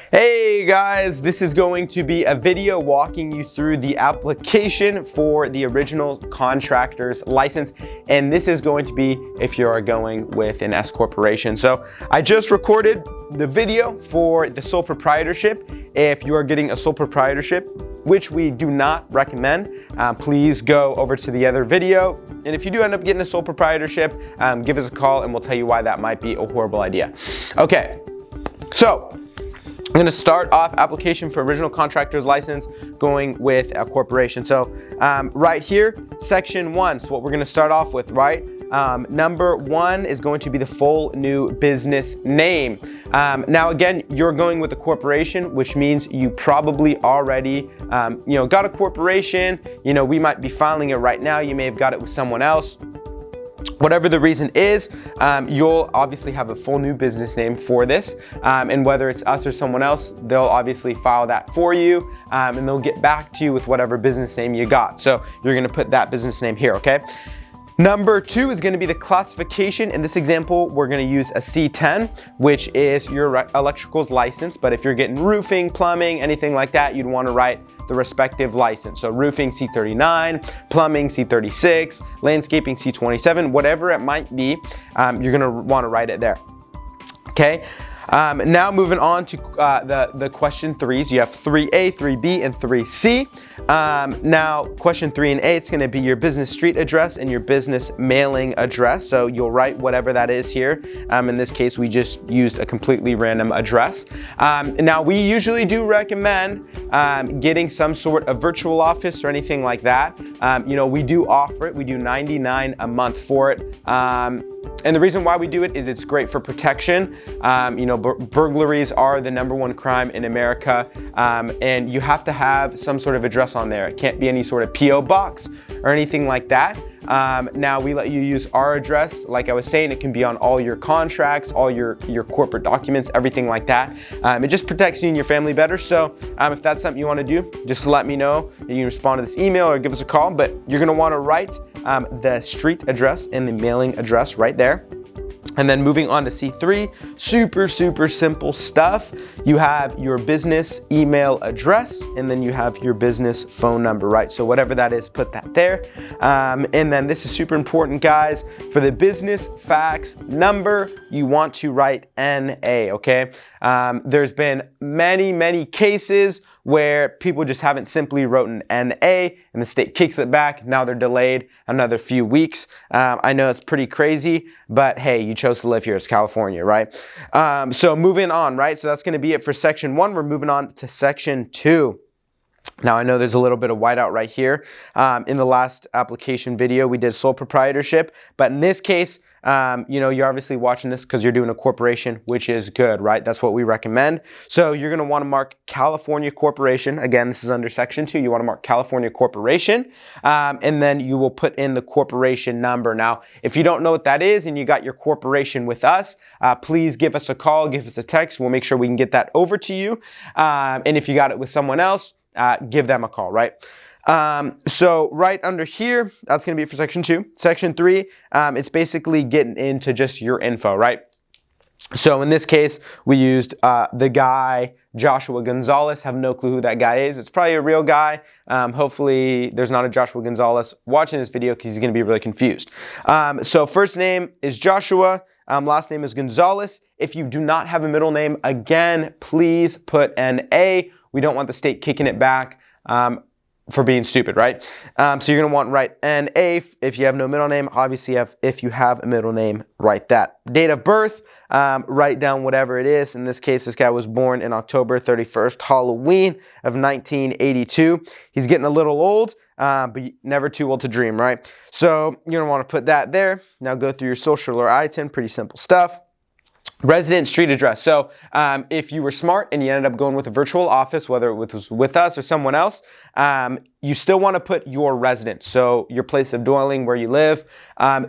Hey guys, this is going to be a video walking you through the application for the original contractor's license, and this is going to be if you are going with an S corporation. So I just recorded the video for the sole proprietorship. If you are getting a sole proprietorship, which we do not recommend, please go over to the other video. And if you do end up getting a sole proprietorship, give us a call and we'll tell you why that might be a horrible idea. Okay, so I'm going to start off application for original contractor's license going with a corporation. So right here, section 1. So what we're going to start off with, right? Number 1 is going to be the full new business name. Now again, you're going with a corporation, which means you probably already got a corporation. We might be filing it right now. You may have got it with someone else. Whatever the reason is, you'll obviously have a full new business name for this, and whether it's us or someone else, they'll obviously file that for you, and they'll get back to you with whatever business name you got. So you're gonna put that business name here, okay? Number 2 is going to be the classification. In this example, we're going to use a C10, which is your electrical's license. But if you're getting roofing, plumbing, anything like that, you'd want to write the respective license. So roofing C39, plumbing C36, landscaping C27, whatever it might be, you're going to want to write it there. Okay. Now moving on to the question 3s. You have 3A, 3B, and 3C. Now question 3 and A, it's going to be your business street address and your business mailing address. So you'll write whatever that is here. In this case, we just used a completely random address. Now we usually do recommend getting some sort of virtual office or anything like that. We do offer it. We do $99 a month for it. And the reason why we do it is it's great for protection. Burglaries are the #1 crime in America, and you have to have some sort of address on there. It can't be any sort of P.O. box or anything like that. Now we let you use our address. Like I was saying, it can be on all your contracts, all your corporate documents, everything like that. It just protects you and your family better. So if that's something you want to do, just let me know. You can respond to this email or give us a call, but you're going to want to write the street address and the mailing address right there. And then moving on to C3, super simple stuff. You have your business email address, and then you have your business phone number, right? So whatever that is, put that there. And then this is super important, guys. For the business fax number, you want to write NA, okay? There's been many cases where people just haven't simply written NA and the state kicks it back. Now they're delayed another few weeks. I know it's pretty crazy, but hey, you chose to live here. It's California, right? So moving on, right? So that's going to be it for section 1. We're moving on to section 2. Now I know there's a little bit of whiteout right here. In the last application video, we did sole proprietorship, but in this case, you're obviously watching this because you're doing a corporation, which is good, right? That's what we recommend. So you're going to want to mark California Corporation. Again, this is under section 2. You want to mark California Corporation, and then you will put in the corporation number. Now, if you don't know what that is and you got your corporation with us, please give us a call, give us a text. We'll make sure we can get that over to you. And if you got it with someone else, give them a call, right? So right under here, that's going to be it for section 2. Section 3, it's basically getting into just your info, right? So in this case, we used the guy, Joshua Gonzalez. Have no clue who that guy is. It's probably a real guy. Hopefully there's not a Joshua Gonzalez watching this video because he's going to be really confused. So first name is Joshua. Last name is Gonzalez. If you do not have a middle name, again, please put an A. We don't want the state kicking it back for being stupid, right? So you're going to want to write N.A. if you have no middle name. Obviously, if you have a middle name, write that. Date of birth, write down whatever it is. In this case, this guy was born in October 31st, Halloween of 1982. He's getting a little old, but never too old to dream, right? So you're going to want to put that there. Now go through your social or ITIN, pretty simple stuff. Resident street address. So if you were smart and you ended up going with a virtual office, whether it was with us or someone else, you still want to put your residence, so your place of dwelling, where you live.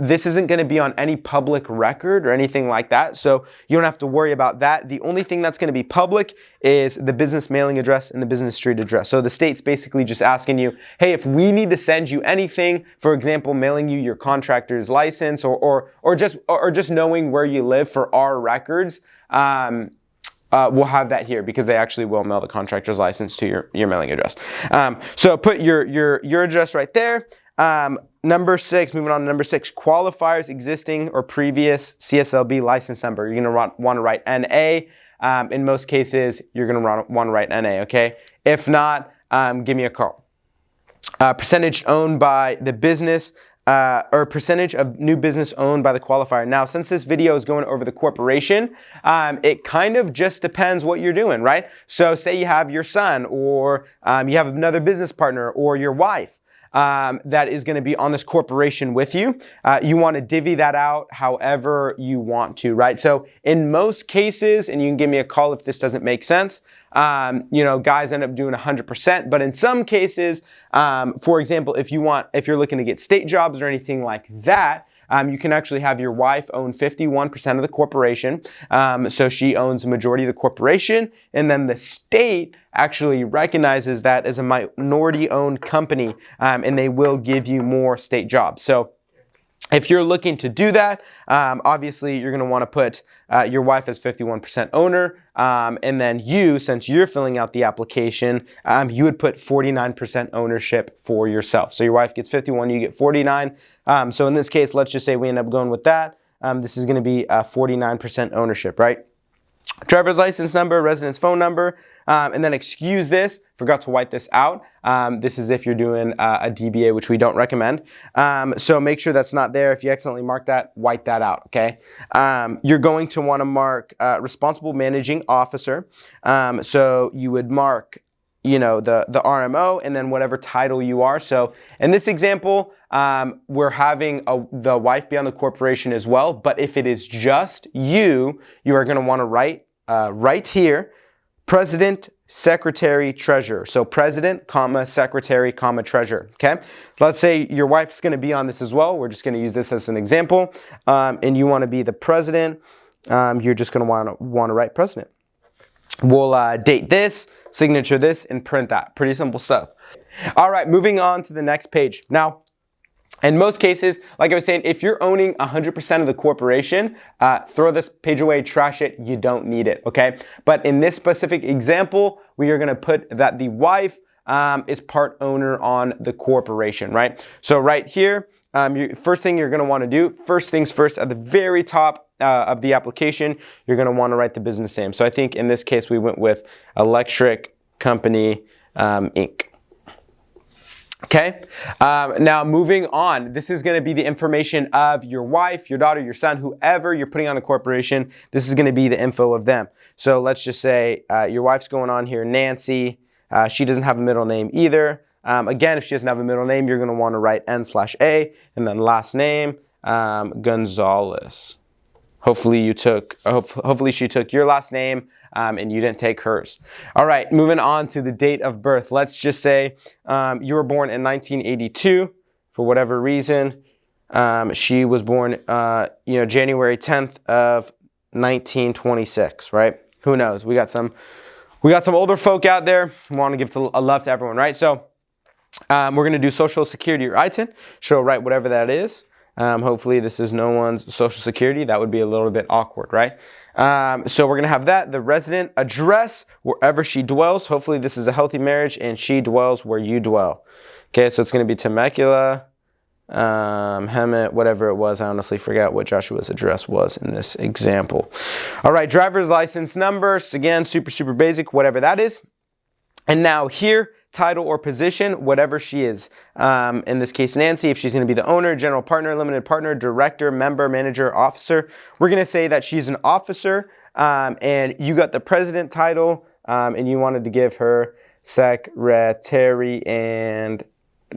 This isn't going to be on any public record or anything like that, so you don't have to worry about that. The only thing that's going to be public is the business mailing address and the business street address. So the state's basically just asking you, hey, if we need to send you anything, for example, mailing you your contractor's license or just knowing where you live for our records, we'll have that here because they actually will mail the contractor's license to your mailing address. So put your address right there. Number 6, moving on to number 6, qualifiers existing or previous CSLB license number. You're going to want to write NA. In most cases, you're going to want to write NA, okay? If not, give me a call. Percentage owned by the business, or percentage of new business owned by the qualifier. Now, since this video is going over the corporation, it kind of just depends what you're doing, right? So say you have your son, or you have another business partner, or your wife. That is going to be on this corporation with you. You want to divvy that out however you want to, right? So in most cases, and you can give me a call if this doesn't make sense, you know, guys end up doing 100%, but in some cases, for example, if you're looking to get state jobs or anything like that, you can actually have your wife own 51% of the corporation. So she owns the majority of the corporation, and then the state actually recognizes that as a minority-owned company, and they will give you more state jobs. So if you're looking to do that, obviously you're going to want to put your wife as 51% owner, and then you, since you're filling out the application, you would put 49% ownership for yourself. So your wife gets 51, you get 49. So in this case, let's just say we end up going with that. This is going to be 49% ownership, right? Driver's license number, residence phone number, and then excuse this, forgot to white this out. This is if you're doing a DBA, which we don't recommend. So make sure that's not there. If you accidentally mark that, white that out, okay? You're going to want to mark responsible managing officer. So you would mark, you know, the RMO and then whatever title you are. So in this example, we're having the wife be on the corporation as well. But if it is just you, you are going to want to write right here, president, secretary, treasurer. So president, comma, secretary, comma, treasurer, okay? Let's say your wife's going to be on this as well. We're just going to use this as an example. And you want to be the president. You're just going to want to write president. We'll date this, signature this, and print that. Pretty simple stuff. All right, moving on to the next page. Now, in most cases, like I was saying, if you're owning 100% of the corporation, throw this page away, trash it, you don't need it, okay? But in this specific example, we are gonna put that the wife is part owner on the corporation, right? So right here, first thing you're gonna wanna do, first things first, at the very top of the application, you're gonna wanna write the business name. So I think in this case, we went with Electric Company, Inc. Okay, now moving on, this is going to be the information of your wife, your daughter, your son, whoever you're putting on the corporation. This is going to be the info of them. So let's just say your wife's going on here, Nancy. She doesn't have a middle name either. Again, if she doesn't have a middle name, you're going to want to write N/A and then last name, Gonzalez. Hopefully she took your last name and you didn't take hers. All right, moving on to the date of birth. Let's just say you were born in 1982 for whatever reason. She was born, January 10th of 1926, right? Who knows? We got some older folk out there who want to give a love to everyone, right? So we're going to do Social Security or ITIN. She'll write whatever that is. Hopefully this is no one's social security. That would be a little bit awkward, right? So we're going to have that, the resident address, wherever she dwells. Hopefully this is a healthy marriage and she dwells where you dwell. Okay, so it's going to be Temecula, Hemet, whatever it was. I honestly forgot what Joshua's address was in this example. All right, driver's license numbers. Again, super basic, whatever that is. And now here, title or position, whatever she is. In this case, Nancy, if she's going to be the owner, general partner, limited partner, director, member, manager, officer. We're going to say that she's an officer, and you got the president title, and you wanted to give her secretary and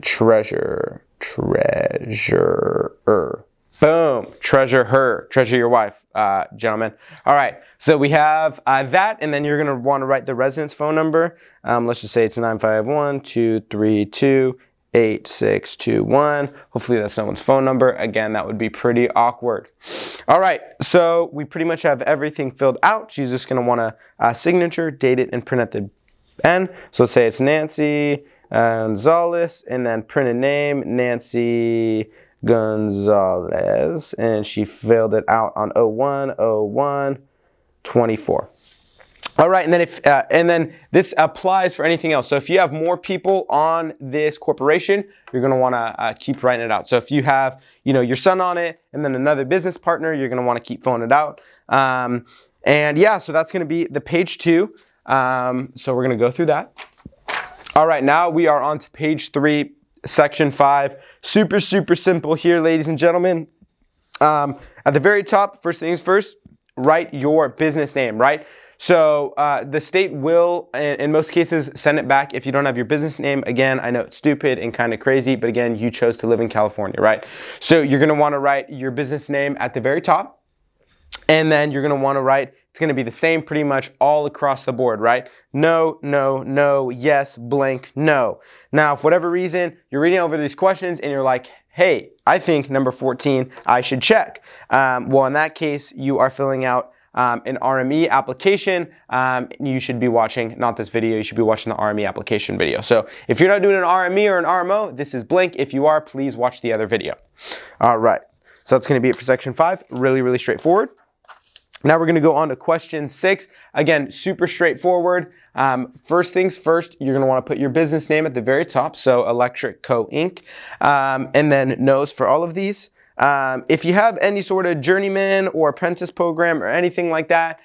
treasurer. Boom, treasure her, treasure your wife, gentlemen. All right, so we have that, and then you're gonna wanna write the residence phone number. Let's just say it's 951-232-8621. Hopefully that's someone's phone number. Again, that would be pretty awkward. All right, so we pretty much have everything filled out. She's just gonna want a signature, date it, and print at the end. So let's say it's Nancy Gonzalez, and then print a name, Nancy Gonzalez, and she filled it out on 01/01/24. All right, and then this applies for anything else. So if you have more people on this corporation, you're going to want to keep writing it out. So if you have, your son on it and then another business partner, you're going to want to keep filling it out. And yeah, so that's going to be the page 2. So we're going to go through that. All right, now we are on to page 3, section 5. Super, super simple here, ladies and gentlemen. At the very top, first things first, write your business name, right? So the state will, in most cases, send it back if you don't have your business name. Again, I know it's stupid and kind of crazy, but again, you chose to live in California, right? So you're going to want to write your business name at the very top. And then you're going to want to write, it's going to be the same pretty much all across the board, right? No, no, no, yes, blank, no. Now, for whatever reason, you're reading over these questions and you're like, hey, I think number 14, I should check. Well, in that case, you are filling out an RME application. You should be watching, not this video, you should be watching the RME application video. So if you're not doing an RME or an RMO, this is blank. If you are, please watch the other video. All right, so that's going to be it for section 5. Really, really straightforward. Now we're going to go on to question 6. Again, super straightforward. First things first, you're going to want to put your business name at the very top. So Electric Co. Inc. And then no's for all of these. If you have any sort of journeyman or apprentice program or anything like that,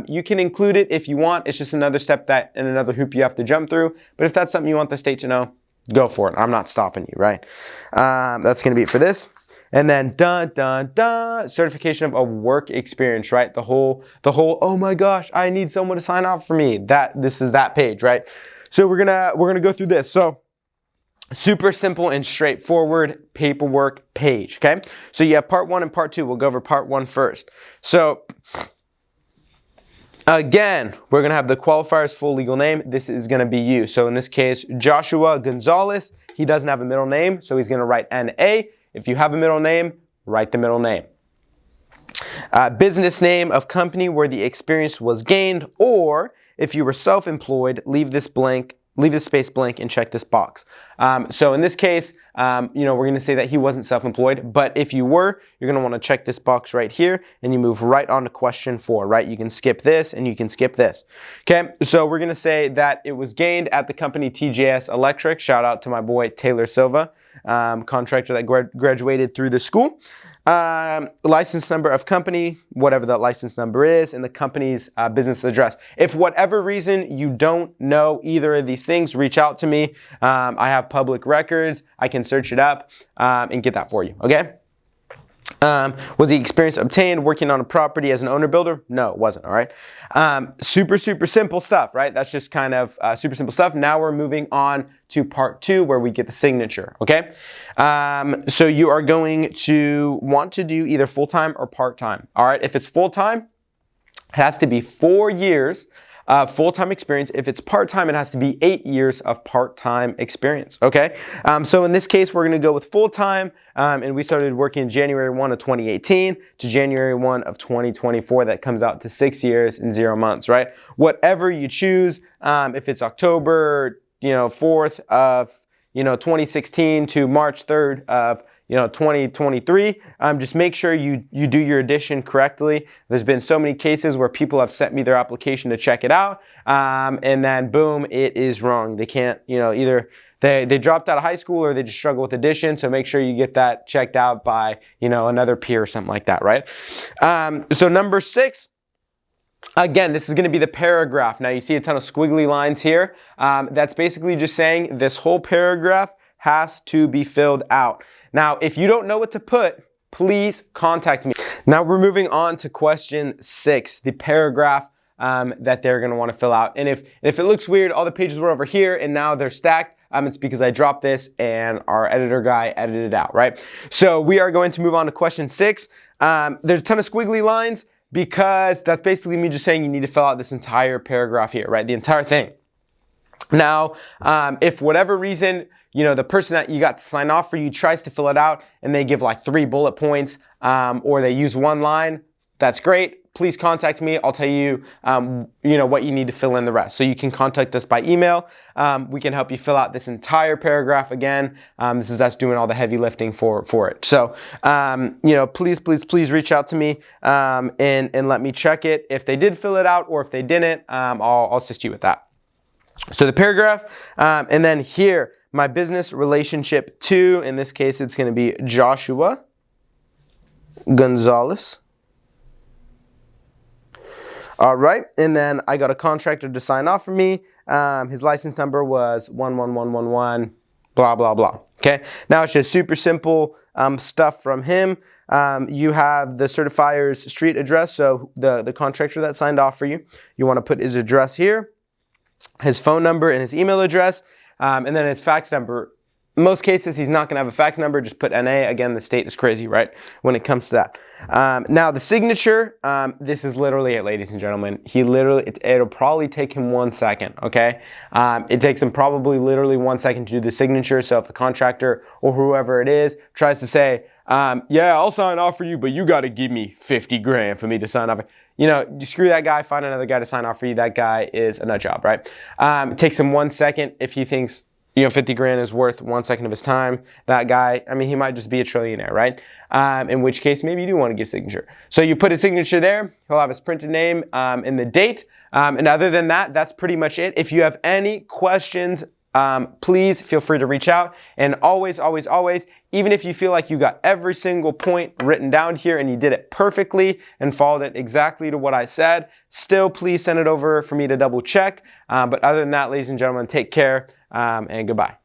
you can include it if you want. It's just another step and another hoop you have to jump through. But if that's something you want the state to know, go for it. I'm not stopping you, right? That's going to be it for this. And then certification of work experience, right? The whole, oh my gosh, I need someone to sign off for me. This is that page, right? So we're gonna go through this. So super simple and straightforward paperwork page, okay? So you have part 1 and part 2. We'll go over part 1 first. So again, we're gonna have the qualifier's full legal name. This is gonna be you. So in this case, Joshua Gonzalez, he doesn't have a middle name, so he's gonna write N.A. If you have a middle name, write the middle name. Business name of company where the experience was gained, or if you were self-employed, leave this space blank and check this box. So in this case, we're going to say that he wasn't self-employed, but if you were, you're going to want to check this box right here and you move right on to question 4, right? You can skip this and you can skip this. Okay, so we're going to say that it was gained at the company TJS Electric. Shout out to my boy Taylor Silva, contractor that graduated through the school. License number of company, whatever that license number is, and the company's business address. If whatever reason you don't know either of these things, reach out to me. I have public records. I can search it up and get that for you, okay? Was the experience obtained working on a property as an owner builder? No, it wasn't, all right? Super, super simple stuff, right? That's just kind of super simple stuff. Now we're moving on to part 2 where we get the signature, okay? So you are going to want to do either full-time or part-time, all right? If it's full-time, it has to be 4 years full-time experience. If it's part-time, it has to be 8 years of part-time experience, okay? So in this case, we're gonna go with full-time, and we started working January 1 of 2018 to January 1 of 2024. That comes out to 6 years and 0 months, right? Whatever you choose, if it's October, 4th of, 2016 to March 3rd of 2023, just make sure you do your addition correctly. There's been so many cases where people have sent me their application to check it out, and then boom, it is wrong. They can't, either they dropped out of high school or they just struggle with addition. So make sure you get that checked out by, another peer or something like that, right? So number 6, again, this is going to be the paragraph. Now you see a ton of squiggly lines here. That's basically just saying this whole paragraph has to be filled out. Now, if you don't know what to put, please contact me. Now we're moving on to question 6, the paragraph that they're going to want to fill out. And if it looks weird, all the pages were over here and now they're stacked, it's because I dropped this and our editor guy edited it out, right? So we are going to move on to question 6. There's a ton of squiggly lines because that's basically me just saying you need to fill out this entire paragraph here, right? The entire thing. Now, if for whatever reason, the person that you got to sign off for you tries to fill it out and they give like 3 bullet points or they use 1 line, that's great. please contact me. I'll tell you, you know, what you need to fill in the rest. So you can contact us by email. We can help you fill out this entire paragraph again. This is us doing all the heavy lifting for it. So, you know, please reach out to me and let me check it. If they did fill it out or if they didn't, I'll assist you with that. So the paragraph, and then here, my business relationship to, in this case, it's going to be Joshua Gonzalez. All right, and then I got a contractor to sign off for me. His license number was 11111, blah, blah, blah. Okay, now it's just super simple stuff from him. You have the certifier's street address, so the contractor that signed off for you. You want to put his address here, his phone number and his email address, and then his fax number. In most cases, he's not going to have a fax number. Just put NA. Again, the state is crazy, right, when it comes to that. Now, the signature, this is literally it, ladies and gentlemen. It'll probably take him 1 second, okay? It takes him probably literally 1 second to do the signature. So if the contractor or whoever it is tries to say, yeah, I'll sign off for you, but you got to give me 50 grand for me to sign off. You know, you screw that guy, find another guy to sign off for you. That guy is a nut job, right? It takes him 1 second. If he thinks, you know, 50 grand is worth 1 second of his time, that guy, I mean, he might just be a trillionaire, right? In which case, maybe you do want to get a signature. So you put his signature there. He'll have his printed name and the date. And other than that, that's pretty much it. If you have any questions, please feel free to reach out. And always, even if you feel like you got every single point written down here and you did it perfectly and followed it exactly to what I said, still please send it over for me to double check. But other than that, ladies and gentlemen, take care and goodbye.